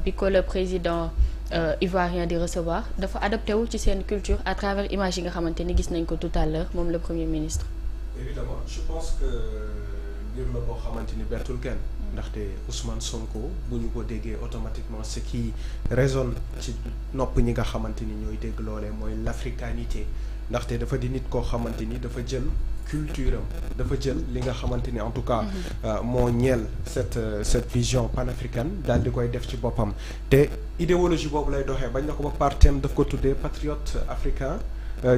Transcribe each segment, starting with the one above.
bi ko le président ivoirien di recevoir dafa adapté wu ci seen culture à travers image yi nga xamante ni gis nañ ko tout à l'heure moom le premier ministre. évidemment je pense que mbir la boo xamante ni bettul kenn. ndaxte Ousmane Sonko bu ñu ko déggee automatiquement ce qui résonne ci nopp ñi nga xamante ni ñooy dégg loolee mooy l'africanité ndaxte dafa di nit koo xamante ni dafa jël culture am dafa jël li nga xamante ni en tout cas moo ñeel cette vision panafricaine daal di koy def ci boppam te idéologie boobu lay doxee bañ na ko ba partem daf ko tuddee patriote africain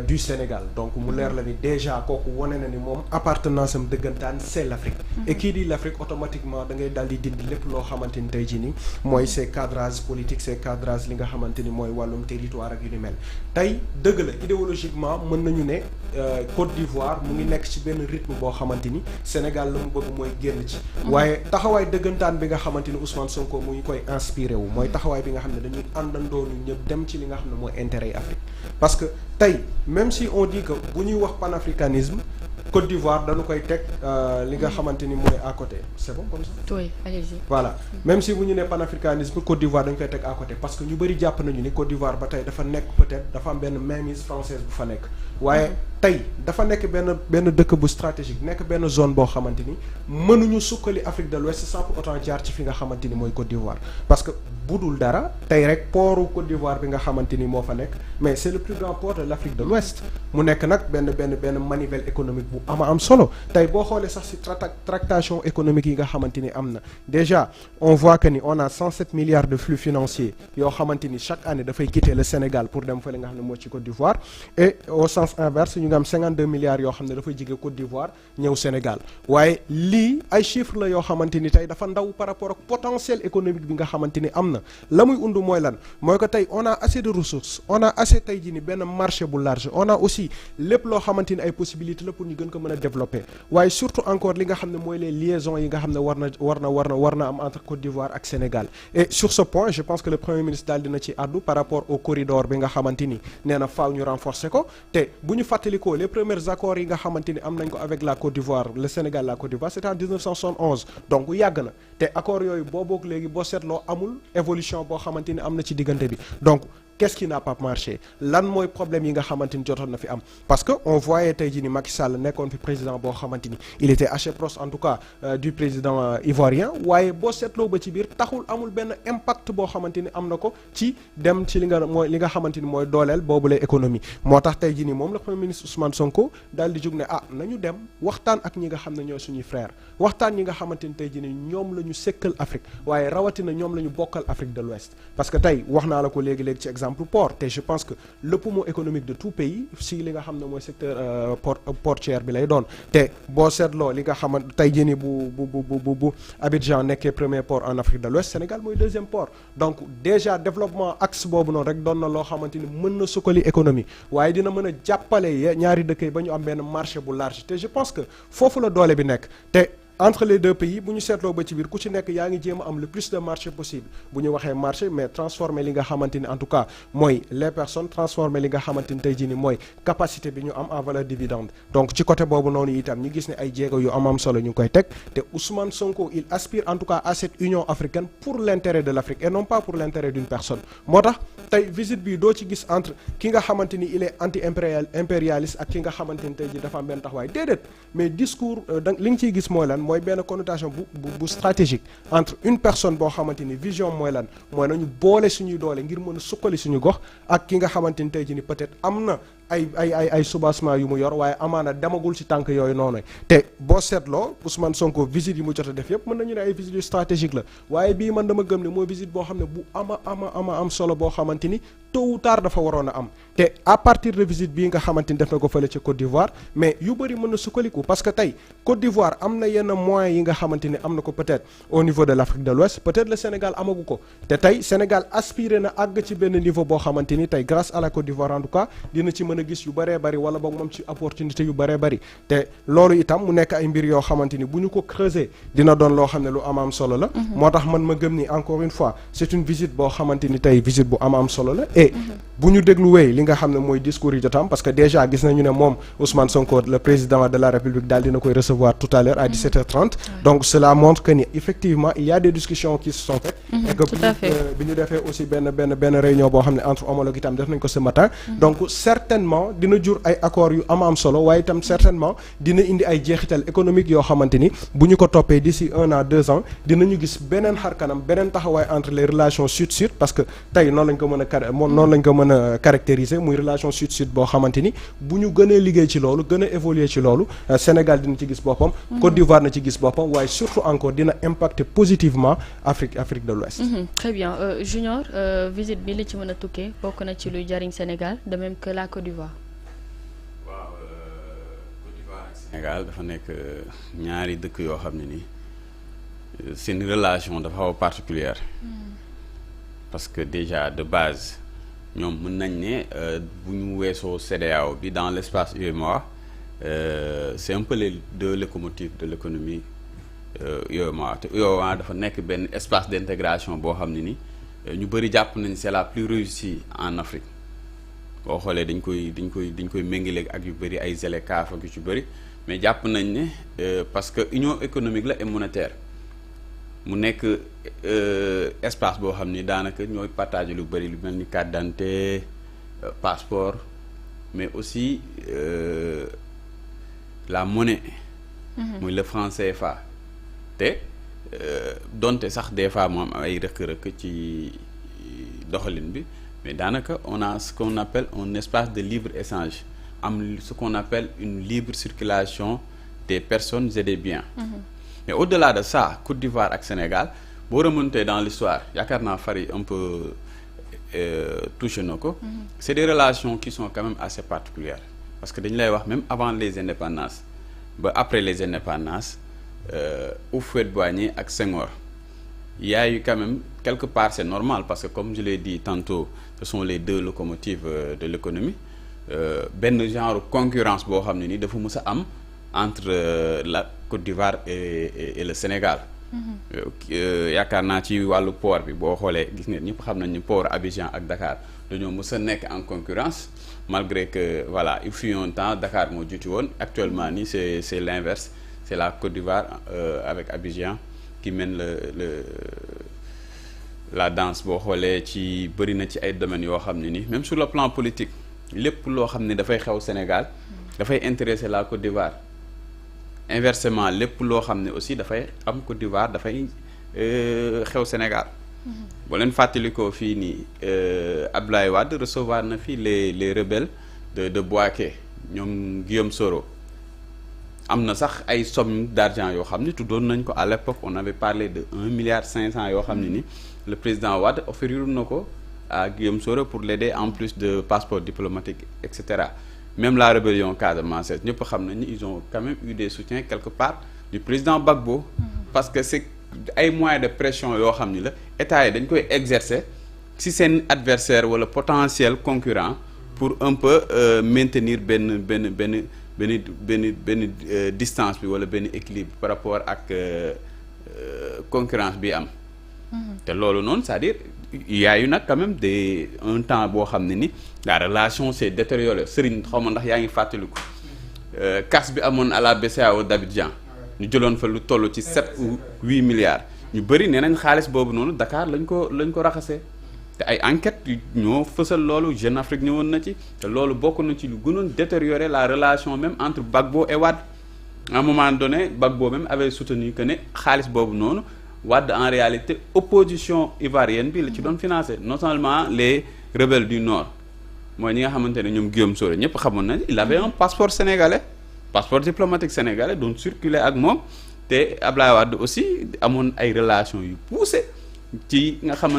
du Sénégal donc mu leer la ni déjà kooku wane na ni moom appartenance am dëggantaan c'est l'Afrique et qui dit l'Afrique automatiquement da ngay daal di dindi lépp loo xamante ni tey jii nii mooy ces cadrages politiques ces cadrages li nga xamante ni mooy wàllum territoire ak yu ni mel tey dëgg la idéologiquement mën nañu ne Côte d'Ivoire mu ngi nekk ci benn rythme boo xamante ni Sénégal la mu bëgg mooy génn ci waaye taxawaay dëggantaan bi nga xamante ni Ousmane Sonko mu ngi koy inspiré wu mooy taxawaay bi nga xam ne dañuy àndandoo ñu ñëpp dem ci li nga xam ne mooy intérêt yi Afrique parce que tey même si on dit que bu ñuy wax panafricanisme Côte d'Ivoire dañu koy teg li nga xamante ni mooy à côté c'est bon comme ça. oui allez-y. voilà même si bu ñu nee panafricanisme Côte d'Ivoire dañu koy teg à côté parce que ñu bëri jàpp nañu ni Côte d'Ivoire ba tey dafa nekk peut-être dafa am benn mainmise française bu fa nekk waaye tey dafa nekk benn dëkk bu stratégique nekk benn zone boo xamante ni mënuñu sukkali Afrique de l'Ouest sans pour autant jaar ci fi nga xamante ni mooy Côte d'Ivoire parce que budul dara tey rek portu Côte d'Ivoire bi nga xamante ni moo fa nekk mais c'est le plus grand port de l'Afrique de l'Ouest mu nekk nag benn manivelle économique bu am solo tey boo xoolee sax ci tractation économique yi nga xamante ni am na déjà on voit que ni on a 107 milliards de flux financiers yoo xamante ni chaque année dafay quitter le Sénégal pour dem fële nga xam ne moo ci Côte d'Ivoire et au sens inverse ñu ngi am 52 milliards yoo xam ne dafay jóge Côte d'Ivoire ñëw Sénégal waaye lii ay chiffres la yoo xamante ni tey dafa ndaw par rapport ak potentiel économique bi nga xamante ni am na la muy undu mooy lan mooy que tey on a assez de ressources on a assez tey jii ni benn marché bu large on a aussi lépp loo xamante ni ay possibilités la pour ñu gën ko mën a développer waaye surtout encore li nga xam ne mooy les liaisons yi nga xam ne war na am entre Côte d'Ivoire ak Sénégal et sur ce point je pense que le premier ministre daal dina ci àddu par rapport au corridor bi nga xamante ni nee na faaw ñu renforcer ko te bu ñu fàttalikoo les premiers accords yi nga xamante ni am nañ ko avec la Côte d'Ivoire le Sénégal la Côte d'Ivoire c'était en 1971 donc yàgg na te accords yooyu boobook léegi boo seetloo amul évolution boo xamante ni am na ci diggante bi donc qu'est-ce qui n'a pas marché lan mooy problème yi nga xamante ni jotoon na fi am parce que on voyait tey jii ni Macky Sall nekkoon fi président boo xamante ni il était assez proche en tout cas du président ivoirien waaye boo seetloo ba ci biir taxul amul benn impact boo xamante ni am na ko ci dem ci li nga xamante ni mooy dooleel boobu lay économie moo tax tey jii ni moom la premier ministre Ousmane Sonko daal di jóg ne nañu dem waxtaan ak ñi nga xam ne ñooy suñuy frère waxtaan ñi nga xamante ni tey jii ni ñoom la ñu sekkal Afrique waaye rawatina ñoom la ñu bokkal Afrique de l'Ouest parce que tey wax naa la ko léegi-léegi ci exemple port te je pense que le poumon économique de tout pays si li nga xam ne mooy secteur portuaire bi lay doon te boo seetloo li nga xamante tey jii nii bu Abidjan nekkee premier port en Afrique de l'Ouest Sénégal mooy deuxième port donc déjà développement axe boobu noonu rek doon na loo xamante ni mën na sukkali économie waaye dina mën a jàppale ñaari dëkk yi ba ñu am benn marché bu large te je pense que foofu la doole bi nekk te entre les deux pays bu ñu seetloo ba ci biir ku ci nekk yaa ngi jéem a am le plus de marché possible bu ñu waxee marché mais transformer li nga xamante ni en tout cas mooy les personnes transformer li nga xamante ni tey jii ni mooy capacité bi ñu am en valeur dividende donc ci côté boobu noonu itam ñu gis ne ay jéego yu am solo ñu ngi koy teg te Ousmane Sonko il aspire en tout cas à cette union africaine pour l'intérêt de l'Afrique et non pas pour l'intérêt d'une personne moo tax tey visite bi doo ci gis entre ki nga xamante ni il est anti-impérialiste ak ki nga xamante ni tey jii dafa am benn taxawaay déedéet mais discours li nga ciy gis mooy lan mooy benn connotation bu stratégique entre une personne boo xamante ni vision mooy lan mooy nañu boole suñuy doole ngir mën a sukkali suñu gox ak ki nga xamante ni tey jii ni peut-être am na ay soubassement yu mu yor waaye amaana demagul ci tànk yooyu noonu te boo seetloo Ousmane Sonko visite yi mu jot a def yëpp mën nañu ne ay visite yu stratégique la waaye bii man dama gëm ne mooy visite boo xam ne bu ama am solo boo xamante ni tôt ou tard dafa waroon a am te à partir de visite bii nga xamante ni def na ko fële ca Côte d'Ivoire mais yu bëri mën na sukkaliku parce que tey Côte d'Ivoire am na yenn moyens yi nga xamante ni am na ko peut-être au niveau de l'Afrique de l'Ouest peut-être le Sénégal amagu ko te tey Sénégal aspiré na àgg ci benn niveau boo xamante ni tey grâce à la Côte d'Ivoire en tout cas dina ci mën mën a gis yu bëree bëri wala boog moom ci opportunité yu bëree bëri te loolu itam mu nekk ay mbir yoo xamante ni bu ñu ko creuser dina doon loo xam ne lu am solo la moo tax man ma gëm ni encore une fois c'est une visite boo xamante ni tey visite bu am solo la et bu ñu dégluwee li nga xam ne mooy discours yi jotam parce que déjà gis nañu ne moom Ousmane Sonko le président de la République daal dina koy recevoir tout à l'heure à 17h30 donc cela montre que ni effectivement il y a des discussions qui se sont faites et que bi ñu defee aussi benn réunion boo xam ne entre homologues itam def nañ ko ce matin donc certainement dina jur ay accords yu am solo waaye itam certainement dina indi ay jeexital économique yoo xamante ni bu ñu ko toppee d'ici 1 an 2 ans dinañu gis beneen xar kanam beneen taxawaay entre les relations sud-sud parce que tey noonu lañ ko mën a caractériser muy relation sud-sud boo xamante ni bu ñu gën a liggéey ci loolu gën a évoluer ci loolu Sénégal dina ci gis boppam Côte d'Ivoire na ci gis boppam waaye surtout encore dina impacter positivement Afrique de l'Ouest. Très bien Junior visite bi li ci mën a tukkee bokk na ci luy jariñ Sénégal de même que la Côte d'Ivoire. waaw Côte d'Ivoire ak Sénégal dafa nekk ñaari dëkk yoo xam ne nii seen relation dafa xaw a particulière parce que déjà de base ñoom mën nañ ne bu ñu weesoo CEDEAO bi dans l'espace UEMOA c'est un peu les deux locomotives de l'économie UEMOA te UEMOA dafa nekk benn espace d'intégration boo xam ne ni ñu bëri jàpp nañ c'est la plus réussie en Afrique boo xoolee dañ koy méngale ak yu bëri ay ZLECAf ak yu ci bëri mais jàpp nañ ne parce que union économique la et monétaire mu nekk espace boo xam ni daanaka ñooy partager lu bëri lu mel ni carte d'identité passeport mais aussi la monnaie muy le franc CFA te donte sax des fois mu am ay rëkk-rëkk ci doxalin bi mais daanaka on a ce qu'on appelle un espace de libre-échange am ce qu'on appelle une libre circulation des personnes et des biens mais au-delà de ça Côte d'Ivoire ak Sénégal boo remonter dans l'histoire yaakaar naa Fary un peu touché na ko c'est des relations qui sont quand même assez particulières parce que dañu lay wax même avant les indépendances ba après les indépendances Houphouët-Boigny ak Senghor il y a eu quand même quelque part c'est normal parce que comme je l'ai dit tantôt ce sont les deux locomotives de l'économie benn genre concurrence boo xam ne ni dafa mës a am entre la Côte d'Ivoire et le Sénégal yaakaar naa ci wàllu port bi boo xoolee gis ngeen ñëpp xam nañ ni port Abidjan ak Dakar dañoo mës a nekk en concurrence malgré que voilà il fut un temps Dakar moo jiitu woon actuellement nii c'est l'inverse c'est la Côte d'Ivoire avec Abidjan qui mène la danse boo xoolee ci bëri na ci ay domaines yoo xam ne ni même sur le plan politique lépp loo xam ne dafay xew Sénégal dafay intéresser la Côte d'Ivoire inversement lépp loo xam ne aussi dafay am Côte d'Ivoire dafay xew Sénégal boo leen fàttalikoo fii nii Abdoulaye Wade recevoir na fii les rebelles de Bouaké ñoom Guillaume Soro am na sax ay somme d'argent yoo xam ne tuddoon nañ ko à l'époque on avait parlé de 1,5 milliard yoo xam ne ni le président Wade offrir na ko à Guillaume Soro pour l'aider en plus de passeport diplomatique et cetera même la rébellion Casamance ñëpp xam nañ ni ils ont quand même eu des soutiens quelque part du président Gbagbo parce que c'est ay moyens de pression yoo xam ni la état yi dañ koy exercer ci seen adversaire wala potentiel concurrent pour un peu maintenir benn distance bi wala benn équilibre par rapport ak concurrence bi am te loolu noonu c'est-à-dire il y a eu nag quand même un temps boo xam ne ni la relation s'est détériorée Serigne xaw ma ndax yaa ngi fàttaliku casse bi amoon à la BCEAO d'Abidjan ñu jëloon fa lu toll ci 7 ou 8 milliards ñu bëri nee nañ xaalis boobu noonu Dakar lañ ko raxasee te ay enquêtes ñoo fësal loolu Jeune Afrique ñëwoon na ci te loolu bokk na ci lu gënoon détériorer la relation même entre Gbagbo et Wade à un moment donné Gbagbo même avait soutenu que ne xaalis boobu noonu Wade en réalité opposition ivoirienne bi la ci doon financer non seulement les rebelles du nord mooy ñi nga xamante ne ñoom Guillaume Soro ñëpp xamoon nañ il avait un passeport sénégalais passeport diplomatique sénégalais doon circuler ak moom te Ablaye Wade aussi amoon ay relations yu poussées ci nga xamante